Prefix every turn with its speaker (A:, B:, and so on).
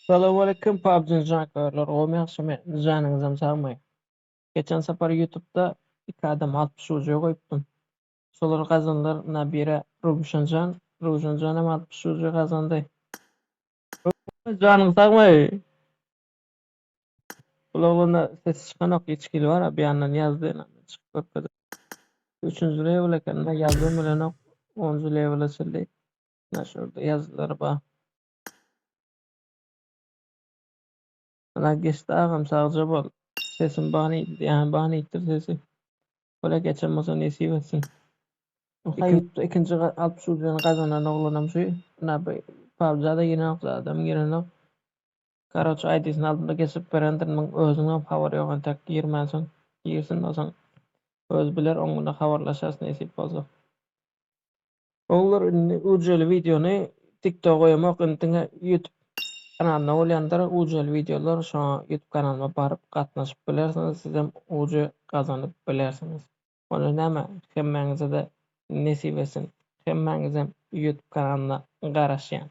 A: Salamu alaikum PUBG jankarlar. O yaxşymy? Janyňyzam sagmy? Geçen sapar YouTube'da 2 adam 60 ucuya goýupdym. Şolar gazanlar Nabira Rubuşanjan, Rubuşanjan hem 60 ucuya gazandy. Janyň sagmy? Ulagunda ses çykanok içkili bar, bir ýandan ýazdy, çykyp görpedi. 3-nji level eken, ýazdym bilenok 10-njy levela çyldy. Şurada yazılar bar. Ana geçdi agam sagja bol. Sesim bany, ýani banydyr sesi. Ola geçen bolsa nesip etsin. İkinci 60 ucuny gazanan oglanam şu. PUBG'da ýene adam girenok. Karaçy aýdysyny aldymda kesip berendirmiň özüňe habar ýokyn tek girmän soň girsin bolsaň öz biler oňa habarlaşas nesip bolsa. Oňlar ujaly videony TikTok'a goýamak yntyňa YouTube kanalyna bolýandyr. Ujaly videolar şoňa YouTube kanalyma baryp gatnaşyp bilersiňiz, sizem uja gazanyp bilersiňiz. Ona näme hemmeňize de nesip etsin. Hemmeňizem YouTube kanalyna garaşýan.